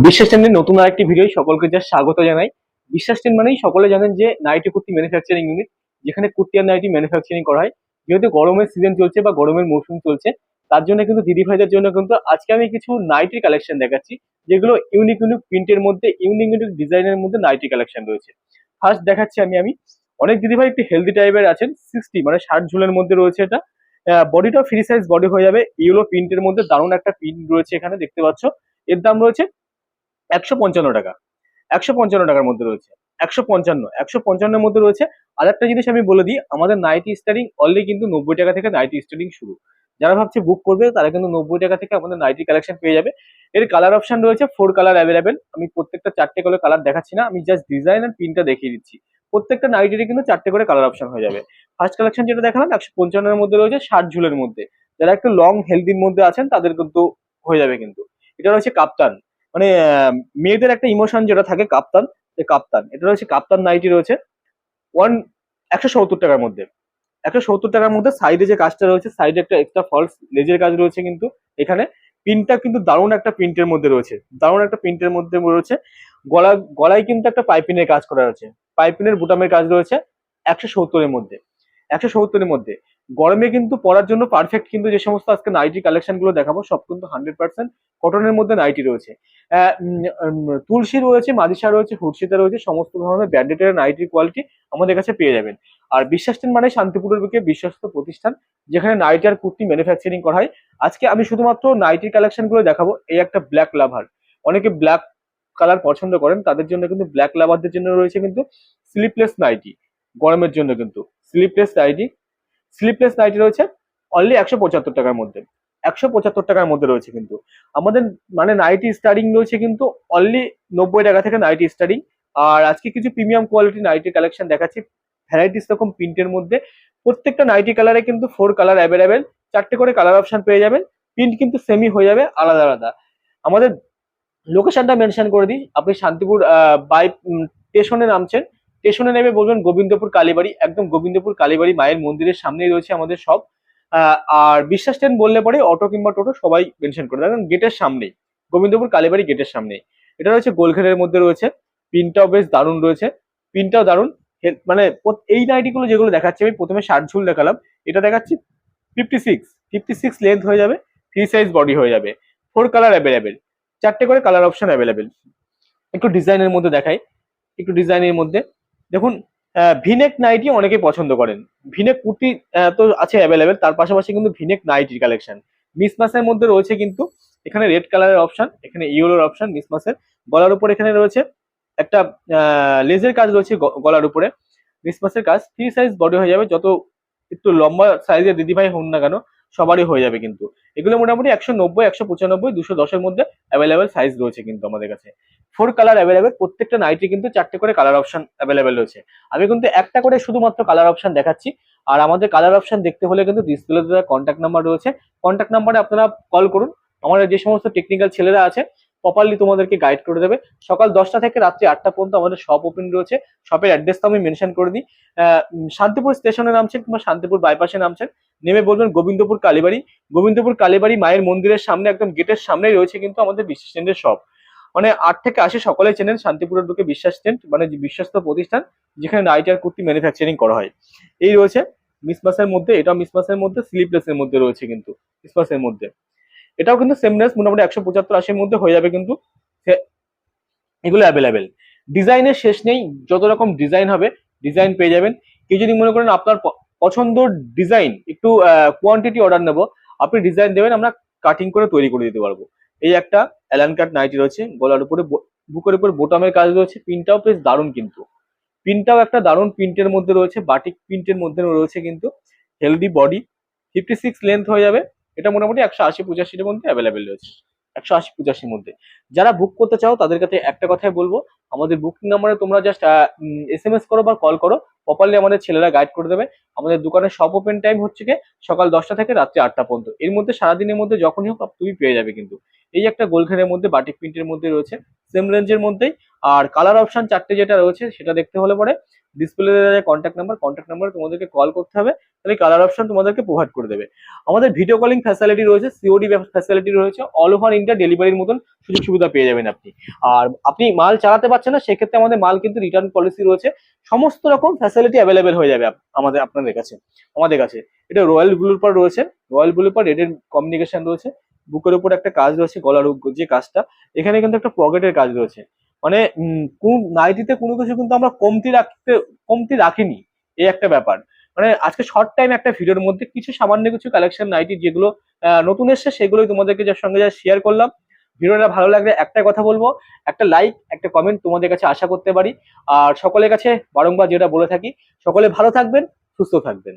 বিশ্বাস টেনের নতুন আরেকটি ভিডিও সকলকে যা স্বাগত জানাই। বিশ্বাস টেন মানেই সকলে জানেন যে নাইটি কুর্তি ম্যানুফ্যাকচারিং ইউনিট, যেখানে কুর্তি আর নাইটি ম্যানুফ্যাকচারিং করা হয়। যেহেতু গরমের সিজন চলছে বা গরমের মৌসুম চলছে, তার জন্য কিন্তু দিদি ভাইদের জন্য কিন্তু আজকে আমি কিছু নাইটির কালেকশন দেখাচ্ছি, যেগুলো ইউনিক ইউনিক প্রিন্টের মধ্যে, ইউনিক ইউনিক ডিজাইনের মধ্যে নাইটি কালেকশন রয়েছে। ফার্স্ট দেখাচ্ছি আমি অনেক দিদি ভাই একটু হেলদি টাইপের আছেন, 60 মানে 60 ঝুলের মধ্যে রয়েছে এটা। বডিটা ফ্রি সাইজ বডি হয়ে যাবে, ইয়েলো প্রিন্টের মধ্যে দারুণ একটা প্রিন্ট রয়েছে, এখানে দেখতে পাচ্ছ। এর দাম রয়েছে 155 টাকা। 155 টাকার মধ্যে রয়েছে। 155 মধ্যে রয়েছে। আর একটা জিনিস আমি বলে দিই, আমাদের নাইটি স্টার্টিং অনলি কিন্তু 90 টাকা থেকে নাইটি স্টার্টিং শুরু। যারা ভাবছে বুক করবে তারা কিন্তু 90 টাকা থেকে আমাদের নাইটি কালেকশন পেয়ে যাবে। এর কালার অপশন রয়েছে 4 কালার অ্যাভেলেবেল। আমি প্রত্যেকটা 4টে করে কালার দেখাচ্ছি না, আমি জাস্ট ডিজাইন আর প্রিন্টটা দেখিয়ে দিচ্ছি। প্রত্যেকটা নাইটিরই কিন্তু 4টে করে কালার অপশন হয়ে যাবে। ফার্স্ট কালেকশন যেটা দেখালাম 155 মধ্যে রয়েছে, 60 ঝুলের মধ্যে। যারা একটু লং হেলদির মধ্যে আছেন তাদের কিন্তু হয়ে যাবে কিন্তু। এটা রয়েছে কাপ্তান, মানে মেয়েদের একটা ইমোশন যেটা থাকে কাপ্তান, যে কাপ্তান, এটা রয়েছে কাপ্তান নাইটি রয়েছে ওয়ান 170 টাকার মধ্যে। 170 টাকার মধ্যে সাইডে যে কাজটা রয়েছে, সাইডে একটা এক্সট্রা ফলস লেজের কাজ রয়েছে কিন্তু এখানে। প্রিন্টটা কিন্তু দারুণ একটা প্রিন্টের মধ্যে রয়েছে, দারুণ একটা প্রিন্টের মধ্যে রয়েছে। গলায় কিন্তু একটা পাইপিনের কাজ করা রয়েছে, পাইপিনের বুটামের কাজ রয়েছে। 170-এর মধ্যে, 170-এর মধ্যে গরমে কিন্তু পরার জন্য পারফেক্ট। কিন্তু যে সমস্ত আজকে নাইটি কালেকশন গুলো দেখাবো সব কিন্তু 100% কটনের মধ্যে নাইটি রয়েছে। তুলসী রয়েছে, মাদিসা রয়েছে, হুডসিতা রয়েছে, সমস্ত ধরনের ব্র্যান্ডেড নাইটির কোয়ালিটি আমাদের কাছে পেয়ে যাবেন। আর বিশ্বাস টেন মানে শান্তিপুরের বুকে বিশ্বস্ত প্রতিষ্ঠান, যেখানে নাইটি আর কুর্তি ম্যানুফ্যাকচারিং করা হয়। আজকে আমি শুধুমাত্র নাইটির কালেকশন গুলো দেখাবো। এই একটা ব্ল্যাক লাভার, অনেকে ব্ল্যাক কালার পছন্দ করেন, তাদের জন্য কিন্তু ব্ল্যাক লাভারদের জন্য রয়েছে কিন্তু স্লিপলেস নাইটি। গরমের জন্য কিন্তু স্লিপলেস নাইটি, স্লিপলেস নাইটি রয়েছে অনলি 175 টাকার মধ্যে। 175 টাকার মধ্যে রয়েছে কিন্তু আমাদের, মানে নাইটি স্টার্টিং রয়েছে কিন্তু অনলি 90 টাকা থেকে নাইটি স্টার্টিং। আর আজকে কিছু প্রিমিয়াম কোয়ালিটি নাইটি কালেকশন দেখাচ্ছি, ভ্যারাইটিস রকম প্রিন্টের মধ্যে। প্রত্যেকটা নাইটি কালারে কিন্তু 4 কালার অ্যাভেলেবেল, 4টে করে কালার অপশন পেয়ে যাবেন। প্রিন্ট কিন্তু সেমি হয়ে যাবে, আলাদা আলাদা। আমাদের লোকেশনটা মেনশন করে দিই, আপনি শান্তিপুর বাই স্টেশনে নামছেন, স্টেশনে নেমে বলবেন গোবিন্দপুর কালীবাড়ি, একদম গোবিন্দপুর কালীবাড়ি মায়ের মন্দিরের সামনেই রয়েছে আমাদের সব। আর বিশ্বাস ট্রেন বললে পরে অটো কিংবা টোটো সবাই মেনশন করে দেন, গেটের সামনেই, গোবিন্দপুর কালীবাড়ি গেটের সামনেই। এটা রয়েছে গোলঘেরের মধ্যে রয়েছে, প্রিন্টটাও বেশ দারুণ রয়েছে, প্রিন্টটাও দারুণ। মানে এই নাইটিগুলো যেগুলো দেখাচ্ছি, আমি প্রথমে 60 ঝুল দেখালাম, এটা দেখাচ্ছি 56, 56 লেন্থ হয়ে যাবে, ফ্রি সাইজ বডি হয়ে যাবে, 4 কালার অ্যাভেলেবেল, 4টে করে কালার অপশন অ্যাভেলেবেল। একটু ডিজাইনের মধ্যে দেখাই, একটু ডিজাইনের মধ্যে দেখুন। ভিনেক নাইটি অনেকে পছন্দ করেন, ভিনেক কুর্তি তো আছে অ্যাভেলেবেল, তার পাশাপাশি কিন্তু ভিনেক নাইটির কালেকশন মিসমাসের মধ্যে রয়েছে কিন্তু। এখানে রেড কালারের অপশন, এখানে ইয়েলোর অপশন মিসমাসের। গলার উপর এখানে রয়েছে একটা লেজের কাজ রয়েছে গলার উপরে, মিসমাসের কাজ। ফ্রি সাইজ বডি হয়ে যাবে, যত একটু লম্বা সাইজের দিদিভাই হন না কেন সবারই হয়ে যাবে কিন্তু। এগুলো মোটামুটি 190, 195, 210-এর মধ্যে অ্যাভেলেবেল সাইজ রয়েছে কিন্তু আমাদের কাছে। 4 কালার অ্যাভেলেবেল, প্রত্যেকটা নাইটে কিন্তু 4টে করে কালার অপশন অ্যাভেলেবেল রয়েছে। আমি কিন্তু একটা করে শুধুমাত্র কালার অপশন দেখাচ্ছি। আর আমাদের কালার অপশন দেখতে হলে কিন্তু ডিসপ্লেতে কন্ট্যাক্ট নাম্বার রয়েছে, কন্ট্যাক্ট নাম্বারে আপনারা কল করুন। আমাদের যে সমস্ত টেকনিক্যাল ছেলেরা আছে প্রপারলি তোমাদেরকে গাইড করে দেবে। সকাল 10টা থেকে রাত্রি 8টা পর্যন্ত আমাদের শপ ওপেন রয়েছে। শপের অ্যাড্রেসটা আমি মেনশন করে দিই। শান্তিপুর স্টেশনে নামছেন কিংবা শান্তিপুর বাইপাসে নামছেন, নেমে বলবেন গোবিন্দপুর কালীবাড়ি। গোবিন্দপুর কালীবাড়ি মায়ের মন্দিরের সামনে, একদম গেটের সামনেই রয়েছে কিন্তু আমাদের বিশ্বাস টেন্ডের শপ। মানে 8 থেকে 80 সকলে চেনেন শান্তিপুরের বুকে বিশ্বাস টেন্ট, মানে যে বিশ্বস্ত প্রতিষ্ঠান, যেখানে নাইটি আর কুর্তি ম্যানুফ্যাকচারিং করা হয়। এই রয়েছে মিসমাসের মধ্যে, এটা মিসমাসের মধ্যে স্লিপলেসের মধ্যে রয়েছে কিন্তু, মিসমাসের মধ্যে। এটাও কিন্তু সেম রেঞ্জ, মোটামুটি 175-80-র মধ্যে হয়ে যাবে কিন্তু। এগুলো অ্যাভেলেবেল, ডিজাইনের শেষ নেই, যত রকম ডিজাইন হবে ডিজাইন পেয়ে যাবেন। কেউ যদি মনে করেন আপনার পছন্দ ডিজাইন, একটু কোয়ান্টিটি অর্ডার নেবো, আপনি ডিজাইন দেবেন, আমরা কাটিং করে তৈরি করে দিতে পারবো। এই একটা অ্যালান কাট নাইটি রয়েছে, গলার উপরে বুকের উপর বোতামের কাজ রয়েছে, প্রিন্টটাও বেশ দারুণ কিন্তু। প্রিন্টটাও একটা দারুণ প্রিন্টের মধ্যে রয়েছে, বাটিক প্রিন্টের মধ্যে রয়েছে কিন্তু। হেলদি বডি, 56 লেন্থ হয়ে যাবে। এটা মোটামুটি 180-85-এর মধ্যে অ্যাভেলেবেল রয়েছে, 180-85-র মধ্যে। যারা বুক করতে চাও তাদের কাছে একটা কথাই বলবো, আমাদের বুকিং নাম্বারে তোমরা জাস্ট SMS করো বা কল করো, প্রপারলি আমাদের ছেলেরা গাইড করে দেবে। আমাদের দোকানের শপ ওপেন টাইম হচ্ছে কি সকাল 10টা থেকে রাত্রি 8টা পর্যন্ত। এর মধ্যে সারাদিনের মধ্যে যখনই হোক তুমি পেয়ে যাবে কিন্তু। এই একটা গোলঘেরের মধ্যে বাটিক প্রিন্টের মধ্যে রয়েছে, সেম রেঞ্জের মধ্যেই। আর কালার অপশন 4টে যেটা রয়েছে সেটা দেখতে হলে পরে ডিসপ্লে কন্ট্যাক্ট নাম্বার তোমাদেরকে কল করতে হবে, তাহলে কালার অপশন তোমাদেরকে প্রোভাইড করে দেবে। আমাদের ভিডিও কলিং ফ্যাসিলিটি রয়েছে, সিওডি ফ্যাসিলিটি রয়েছে, অল ওভার ইন্ডিয়া ডেলিভারির মতন সুযোগ সুবিধা পেয়ে যাবেন আপনি। আর আপনি মাল চালাতে পারছেন না, সেক্ষেত্রে আমাদের মাল কিন্তু রিটার্ন পলিসি রয়েছে, সমস্ত রকম ফ্যাসিলিটি অ্যাভেলেবেল হয়ে যাবে আপনাদের কাছে, আমাদের কাছে। এটা রয়্যাল ব্লুর পর রয়েছে, রয়্যাল ব্লুর পর রেডের কমিউনিকেশন রয়েছে, বুকের উপর একটা কাজ রয়েছে, গলার যে কাজটা, এখানে কিন্তু একটা পকেটের কাজ রয়েছে। মানে কোন নাইটিতে কোনো কিছু কিন্তু আমরা কমতি রাখিনি, এই একটা ব্যাপার। মানে আজকে শর্ট টাইম একটা ভিডিওর মধ্যে কিছু সামান্য কিছু কালেকশন নাইটি যেগুলো নতুন এসছে, সেগুলোই তোমাদেরকে যার সঙ্গে যা শেয়ার করলাম। ভিডিওটা ভালো লাগলে একটা কথা বলবো, একটা লাইক একটা কমেন্ট তোমাদের কাছে আশা করতে পারি। আর সকলের কাছে বারংবার যেটা বলে থাকি, সকলে ভালো থাকবেন, সুস্থ থাকবেন।